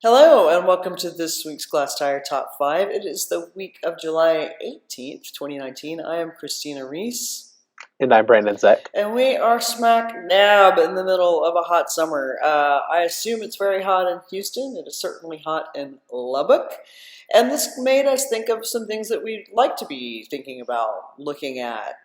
Hello, and welcome to this week's Glasstire Top 5. It is the week of July 18th, 2019. I am Christina Rees. And I'm Brandon Zech. And we are smack dab in the middle of a hot summer. I assume it's very hot in Houston. It is certainly hot in Lubbock. And this made us think of some things that we'd like to be thinking about, looking at,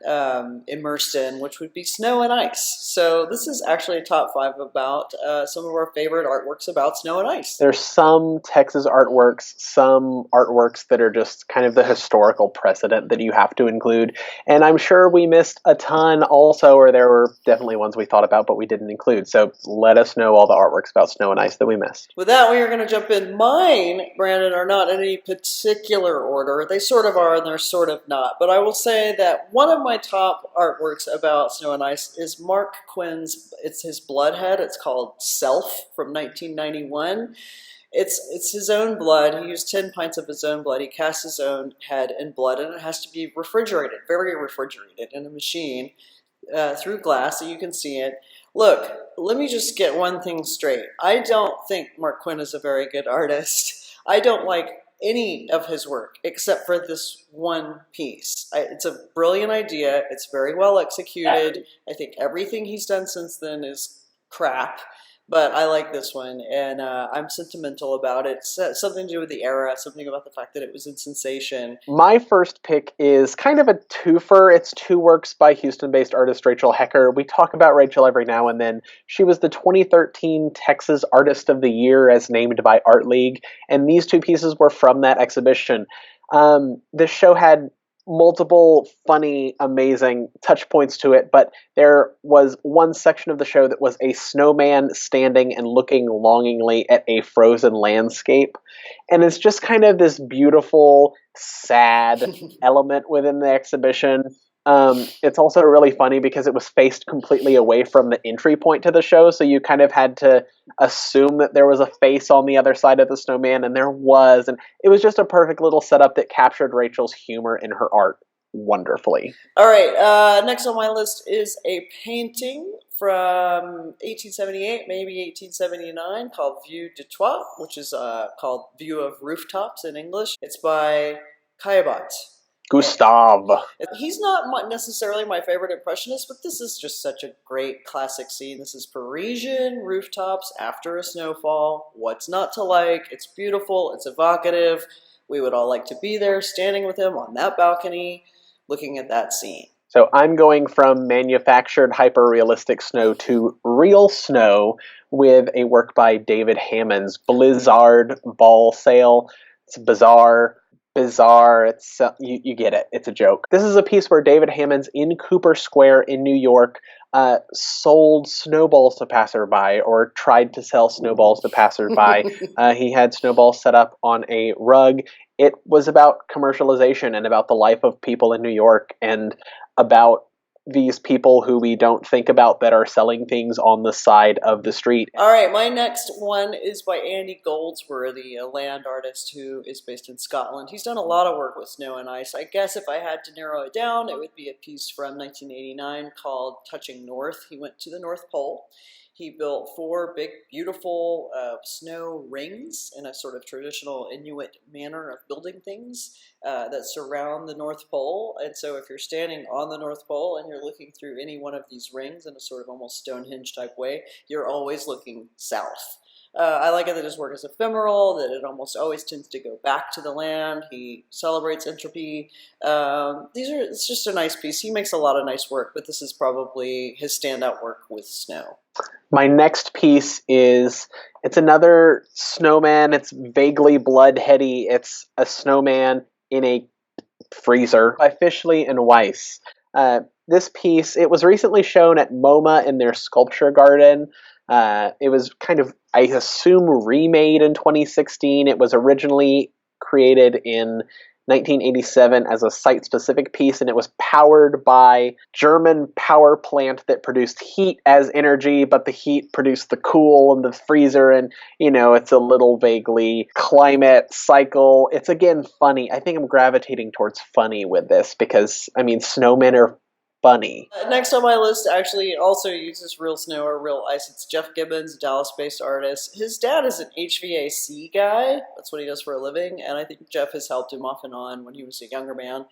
immersed in, which would be snow and ice. So this is actually a top 5 about some of our favorite artworks about snow and ice. There's some Texas artworks, some artworks that are just kind of the historical precedent that you have to include. And I'm sure we missed a ton also, or there were definitely ones we thought about but we didn't include. So let us know all the artworks about snow and ice that we missed. With that, we are going to jump in. Mine, Brandon, are not in any particular order. They sort of are and they're sort of not. But I will say that one of my top artworks about snow and ice is Mark Quinn's, it's his Bloodhead. It's called Self from 1991. It's his own blood. He used 10 pints of his own blood. He cast his own head in blood, and it has to be refrigerated, very refrigerated, in a machine through glass so you can see it. Look, let me just get one thing straight. I don't think Mark Quinn is a very good artist. I don't like any of his work except for this one piece. It's a brilliant idea. It's very well executed. I think everything he's done since then is crap. But I like this one, and I'm sentimental about it. It's something to do with the era, something about the fact that it was in sensation. My first pick is kind of a twofer. It's two works by Houston-based artist Rachel Hecker. We talk about Rachel every now and then. She was the 2013 Texas Artist of the Year as named by Art League, and these two pieces were from that exhibition. This show had multiple funny, amazing touch points to it, but there was one section of the show that was a snowman standing and looking longingly at a frozen landscape. And it's just kind of this beautiful, sad element within the exhibition. It's also really funny because it was faced completely away from the entry point to the show, so you kind of had to assume that there was a face on the other side of the snowman, and there was, and it was just a perfect little setup that captured Rachel's humor in her art wonderfully. All right, next on my list is a painting from 1878, maybe 1879, called Vue de Toit, which is called View of Rooftops in English. It's by Caillebotte. Gustav. He's not necessarily my favorite impressionist, but this is just such a great classic scene. This is Parisian rooftops after a snowfall. What's not to like? It's beautiful. It's evocative. We would all like to be there, standing with him on that balcony, looking at that scene. So I'm going from manufactured hyper-realistic snow to real snow with a work by David Hammond's Blizzard Ball Sale. It's bizarre. It's you get it. It's a joke. This is a piece where David Hammond's in Cooper Square in New York sold snowballs to passerby, or tried to sell snowballs to passerby. He had snowballs set up on a rug. It was about commercialization and about the life of people in New York and about these people who we don't think about that are selling things on the side of the street. All right, my next one is by Andy Goldsworthy, a land artist who is based in Scotland. He's done a lot of work with snow and ice. I guess if I had to narrow it down, it would be a piece from 1989 called Touching North. He went to the North Pole. He built 4 big, beautiful snow rings in a sort of traditional Inuit manner of building things that surround the North Pole. And so if you're standing on the North Pole and you're looking through any one of these rings in a sort of almost Stonehenge type way, you're always looking south. I like it that his work is ephemeral, that it almost always tends to go back to the land. He celebrates entropy. It's just a nice piece. He makes a lot of nice work, but this is probably his standout work with snow. My next piece it's another snowman. It's vaguely bloodheady. It's a snowman in a freezer by Fishley and Weiss. This piece, it was recently shown at MoMA in their sculpture garden. It was kind of, I assume, remade in 2016. It was originally created in 1987 as a site-specific piece, and it was powered by German power plant that produced heat as energy, but the heat produced the cool and the freezer, and, it's a little vaguely climate cycle. It's, again, funny. I think I'm gravitating towards funny with this because, snowmen are funny. Next on my list actually also uses real snow or real ice. It's Jeff Gibbons, a Dallas-based artist. His dad is an HVAC guy. That's what he does for a living, and I think Jeff has helped him off and on when he was a younger man.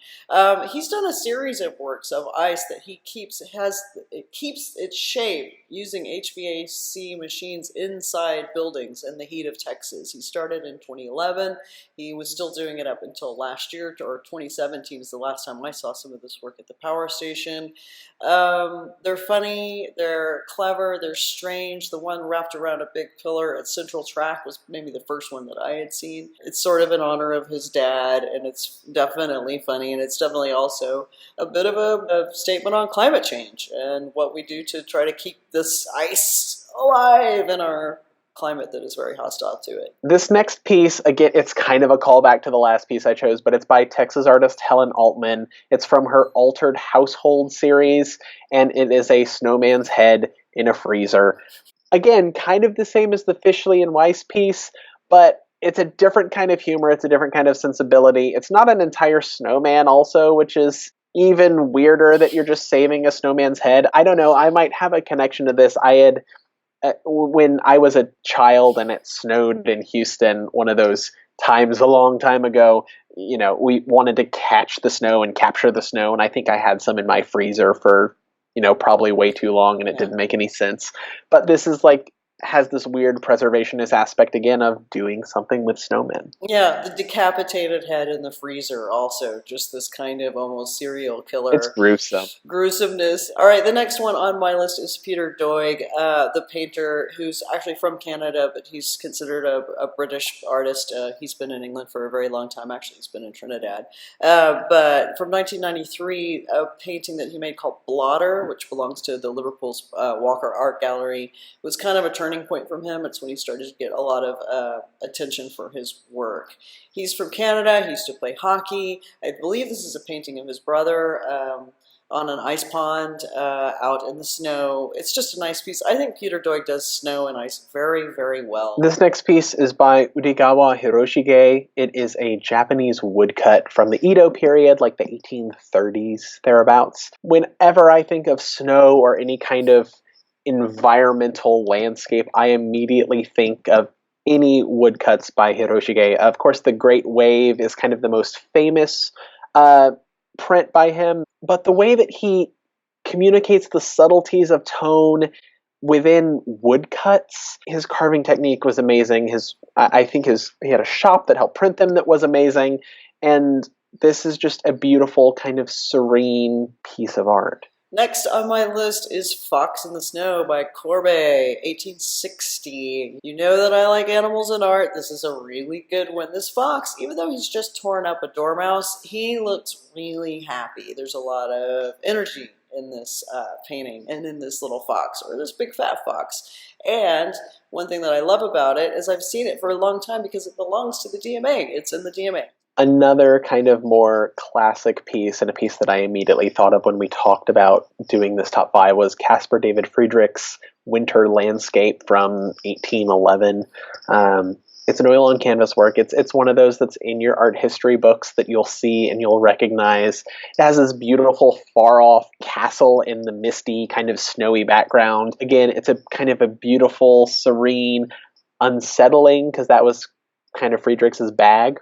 He's done a series of works of ice that he keeps its shape using HVAC machines inside buildings in the heat of Texas. He started in 2011. He was still doing it up until last year, or 2017 is the last time I saw some of this work at the power station. They're funny, they're clever, they're strange. The one wrapped around a big pillar at Central Track was maybe the first one that I had seen. It's sort of in honor of his dad, and it's definitely funny, and it's definitely also a bit of a statement on climate change and what we do to try to keep this ice alive in our climate that is very hostile to it. This next piece, again, it's kind of a callback to the last piece I chose, but it's by Texas artist Helen Altman. It's from her Altered Household series, and it is a snowman's head in a freezer. Again, kind of the same as the Fishley and Weiss piece, but it's a different kind of humor, it's a different kind of sensibility. It's not an entire snowman also, which is even weirder that you're just saving a snowman's head. I don't know, I might have a connection to this. When I was a child and it snowed in Houston, one of those times a long time ago, we wanted to catch the snow and capture the snow, and I think I had some in my freezer for, probably way too long, and it didn't make any sense. But this is has this weird preservationist aspect again of doing something with snowmen. Yeah, the decapitated head in the freezer also, just this kind of almost serial killer. It's gruesome. Gruesomeness. All right, the next one on my list is Peter Doig, the painter who's actually from Canada, but he's considered a British artist. He's been in England for a very long time. Actually, he's been in Trinidad. But from 1993, a painting that he made called Blotter, which belongs to the Liverpool's Walker Art Gallery, was kind of a turning point from him. It's when he started to get a lot of attention for his work. He's from Canada. He used to play hockey. I believe this is a painting of his brother on an ice pond out in the snow. It's just a nice piece. I think Peter Doig does snow and ice very, very well. This next piece is by Udegawa Hiroshige. It is a Japanese woodcut from the Edo period, like the 1830s, thereabouts. Whenever I think of snow or any kind of environmental landscape, I immediately think of any woodcuts by Hiroshige. Of course, The Great Wave is kind of the most famous print by him, but the way that he communicates the subtleties of tone within woodcuts, his carving technique was amazing. He had a shop that helped print them that was amazing, and this is just a beautiful kind of serene piece of art. Next on my list is Fox in the Snow by Courbet, 1860. You know that I like animals in art. This is a really good one. This fox, even though he's just torn up a dormouse, he looks really happy. There's a lot of energy in this painting and in this little fox, or this big fat fox. And one thing that I love about it is I've seen it for a long time because it belongs to the DMA. It's in the DMA. Another kind of more classic piece, and a piece that I immediately thought of when we talked about doing this top 5, was Caspar David Friedrich's Winter Landscape from 1811. It's an oil on canvas work. It's one of those that's in your art history books that you'll see and you'll recognize. It has this beautiful far-off castle in the misty, kind of snowy background. Again, it's a kind of a beautiful, serene, unsettling, because that was kind of Friedrich's bag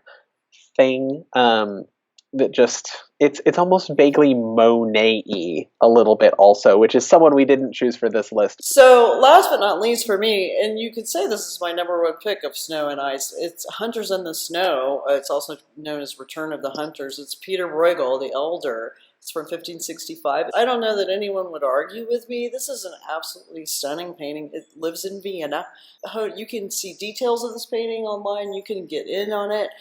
thing, that just it's almost vaguely Monet-y a little bit also, which is someone we didn't choose for this list. So last but not least for me, and you could say this is my number one pick of snow and ice, it's Hunters in the Snow. It's also known as Return of the Hunters. It's Peter Bruegel the Elder. It's from 1565. I don't know that anyone would argue with me. This is an absolutely stunning painting. It lives in Vienna. You can see details of this painting online. You can get in on it.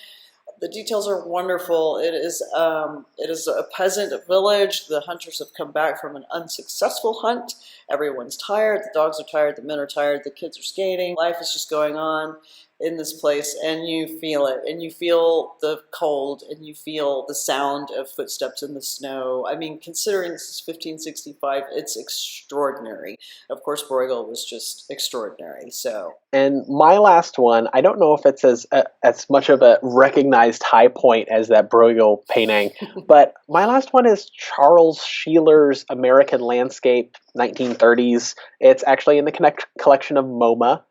The details are wonderful. It is a peasant village. The hunters have come back from an unsuccessful hunt. Everyone's tired. The dogs are tired. The men are tired. The kids are skating. Life is just going on. in this place, and you feel it, and you feel the cold, and you feel the sound of footsteps in the snow. I mean, considering this is 1565, it's extraordinary. Of course, Bruegel was just extraordinary. So, And my last one, I don't know if it's as much of a recognized high point as that Bruegel painting, but my last one is Charles Sheeler's American Landscape, 1930s. It's actually in the collection of MoMA.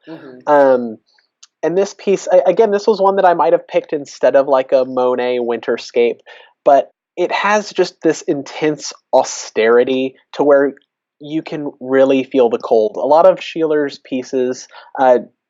And this piece, again, this was one that I might have picked instead of like a Monet Winterscape, but it has just this intense austerity to where you can really feel the cold. A lot of Sheeler's pieces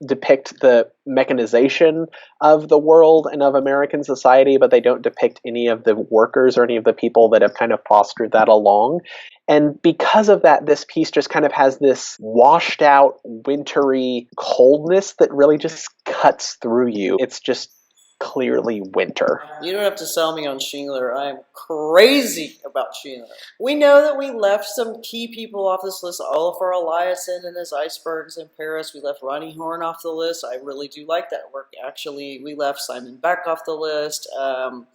depict the mechanization of the world and of American society, but they don't depict any of the workers or any of the people that have kind of fostered that along. And because of that, this piece just kind of has this washed out, wintry coldness that really just cuts through you. It's just clearly winter. You don't have to sell me on Sheeler. I'm crazy about Sheeler. We know that we left some key people off this list. Olafur Eliasson and his Icebergs in Paris. We left Ronnie Horn off the list. I really do like that work. Actually, we left Simon Beck off the list.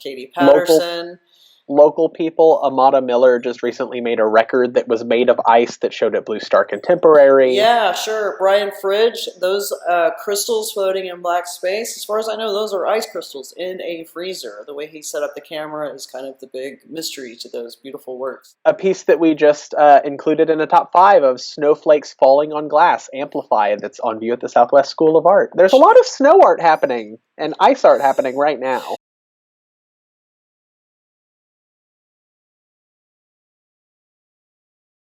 Katie Patterson. Local people, Amada Miller just recently made a record that was made of ice that showed at Blue Star Contemporary. Yeah, sure. Brian Fridge, those crystals floating in black space, as far as I know, those are ice crystals in a freezer. The way he set up the camera is kind of the big mystery to those beautiful works. A piece that we just included in the top 5 of Snowflakes Falling on Glass, Amplified, that's on view at the Southwest School of Art. There's a lot of snow art happening and ice art happening right now.